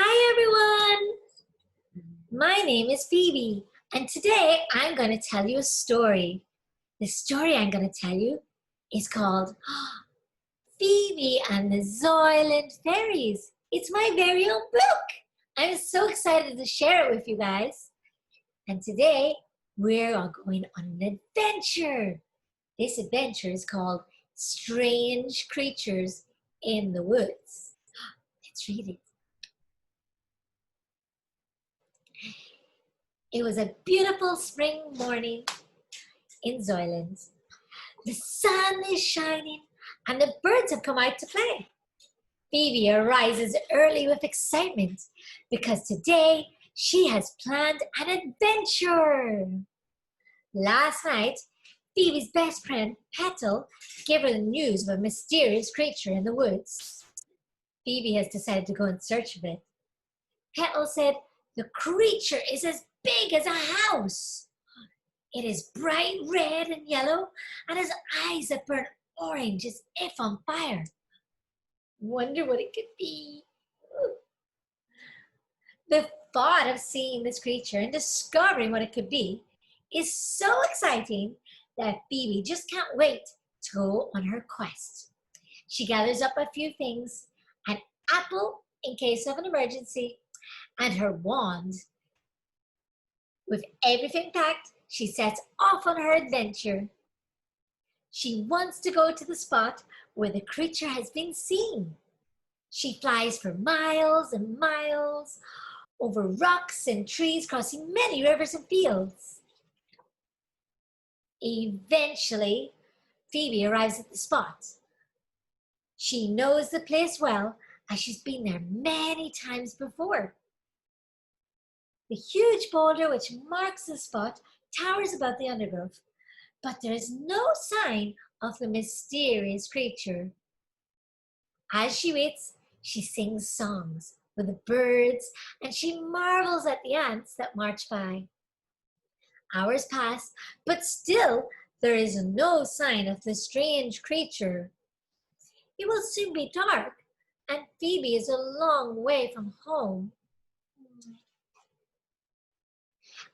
Hi everyone! My name is Phoebe and today I'm going to tell you a story. The story I'm going to tell you is called Phoebe and the Zoyland Fairies. It's my very own book. I'm so excited to share it with you guys. And today we're going on an adventure. This adventure is called Strange Creatures in the Woods. Let's read it. It was a beautiful spring morning in Zoyland. The sun is shining and the birds have come out to play. Phoebe arises early with excitement because today she has planned an adventure. Last night, Phoebe's best friend, Petal, gave her the news of a mysterious creature in the woods. Phoebe has decided to go in search of it. Petal said the creature is as big as a house. It is bright red and yellow, and has eyes that burn orange as if on fire. Wonder what it could be. The thought of seeing this creature and discovering what it could be is so exciting that Phoebe just can't wait to go on her quest. She gathers up a few things, an apple in case of an emergency, and her wand. With everything packed, she sets off on her adventure. She wants to go to the spot where the creature has been seen. She flies for miles and miles, over rocks and trees, crossing many rivers and fields. Eventually, Phoebe arrives at the spot. She knows the place well, as she's been there many times before. The huge boulder which marks the spot towers above the undergrowth, but there is no sign of the mysterious creature. As she waits, she sings songs with the birds and she marvels at the ants that march by. Hours pass, but still there is no sign of the strange creature. It will soon be dark, and Phoebe is a long way from home.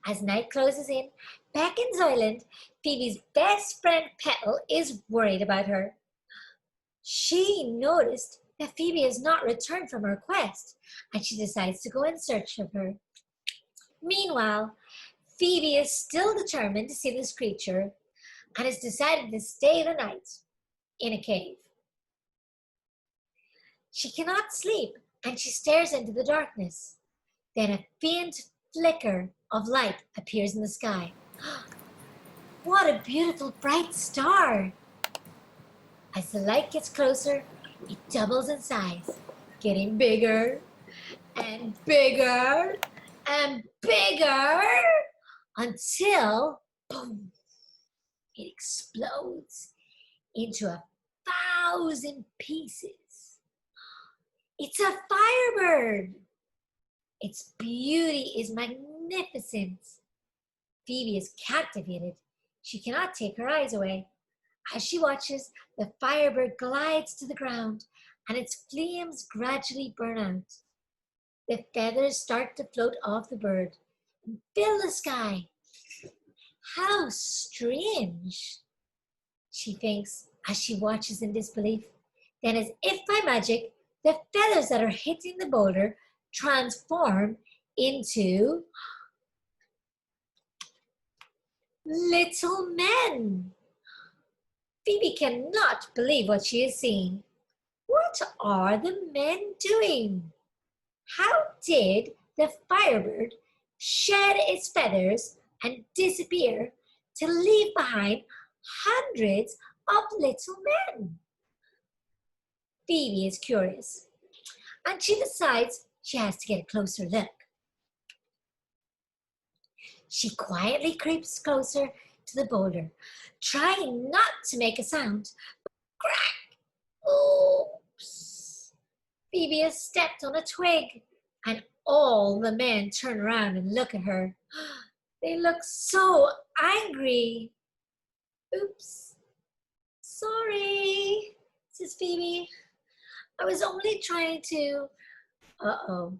As night closes in, back in Zoyland, Phoebe's best friend Petal is worried about her. She noticed that Phoebe has not returned from her quest, and she decides to go in search of her. Meanwhile, Phoebe is still determined to see this creature and has decided to stay the night in a cave. She cannot sleep, and she stares into the darkness. Then a faint flicker of light appears in the sky. What a beautiful bright star! As the light gets closer, it doubles in size, getting bigger and bigger and bigger until, boom, it explodes into 1,000 pieces. It's a firebird! Its beauty is magnificent. Phoebe is captivated. She cannot take her eyes away. As she watches, the firebird glides to the ground and its flames gradually burn out. The feathers start to float off the bird and fill the sky. How strange, she thinks as she watches in disbelief. Then, as if by magic, the feathers that are hitting the boulder transform into little men. Phoebe cannot believe what she is seeing. What are the men doing? How did the firebird shed its feathers and disappear to leave behind hundreds of little men? Phoebe is curious, and she decides she has to get a closer look. She quietly creeps closer to the boulder, trying not to make a sound. Crack! Oops! Phoebe has stepped on a twig, and all the men turn around and look at her. They look so angry. Oops. Sorry, says Phoebe. I was only trying to... Uh-oh.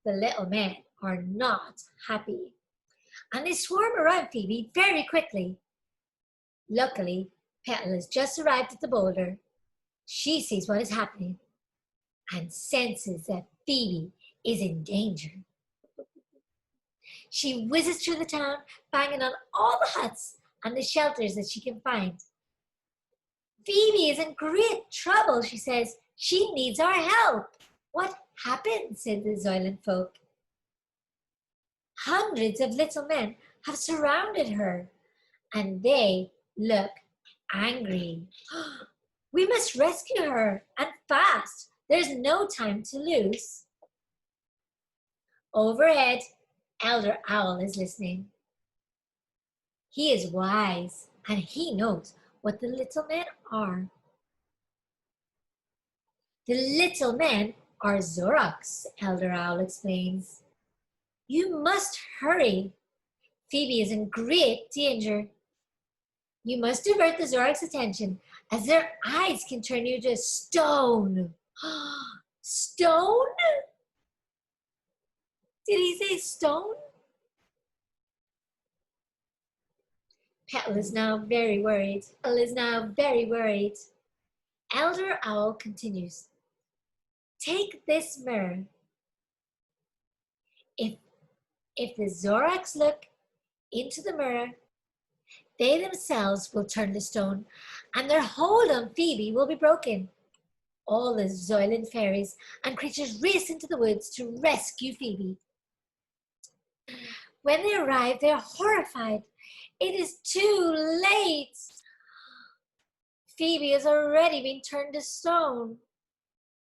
The little men are not happy, and they swarm around Phoebe very quickly. Luckily, Petal has just arrived at the boulder. She sees what is happening and senses that Phoebe is in danger. She whizzes through the town, banging on all the huts and the shelters that she can find. Phoebe is in great trouble, she says. She needs our help. What happened? Said the Zoyland folk. Hundreds of little men have surrounded her, and they look angry. We must rescue her, and fast. There's no time to lose. Overhead, Elder Owl is listening. He is wise, and he knows what the little men are. The little men are Zoraks, Elder Owl explains. You must hurry. Phoebe is in great danger. You must divert the Zoraks' attention, as their eyes can turn you to stone. Stone? Did he say stone? Petal is now very worried. Elder Owl continues. Take this mirror. If the Zoraks look into the mirror, they themselves will turn to stone, and their hold on Phoebe will be broken. All the Zoyland fairies and creatures race into the woods to rescue Phoebe. When they arrive, they are horrified. It is too late. Phoebe has already been turned to stone.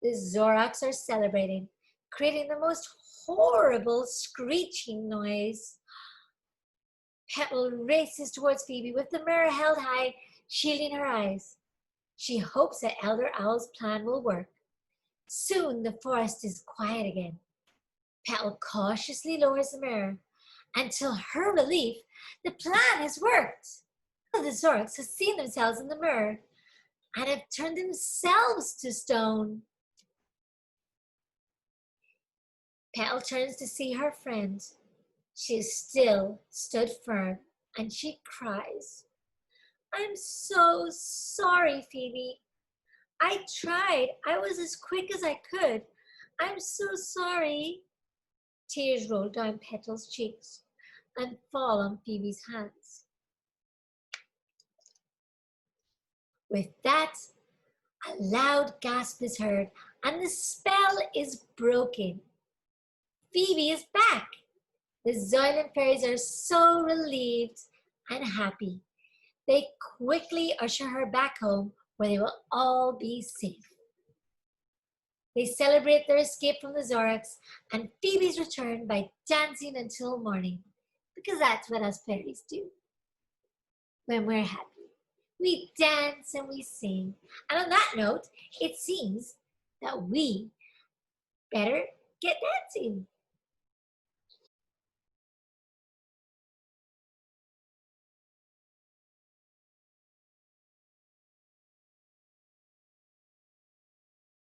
The Zoraks are celebrating, creating the most horrible screeching noise. Petal races towards Phoebe with the mirror held high, shielding her eyes. She hopes that Elder Owl's plan will work. Soon the forest is quiet again. Petal cautiously lowers the mirror. And to her relief, the plan has worked. The Zoraks have seen themselves in the mirror and have turned themselves to stone. Petal turns to see her friend. She still stood firm, and she cries. I'm so sorry, Phoebe. I tried. I was as quick as I could. I'm so sorry. Tears roll down Petal's cheeks and fall on Phoebe's hands. With that, a loud gasp is heard, and the spell is broken. Phoebe is back. The Zoyland fairies are so relieved and happy. They quickly usher her back home where they will all be safe. They celebrate their escape from the Zoraks and Phoebe's return by dancing until morning, because that's what us fairies do. When we're happy, we dance and we sing. And on that note, it seems that we better get dancing.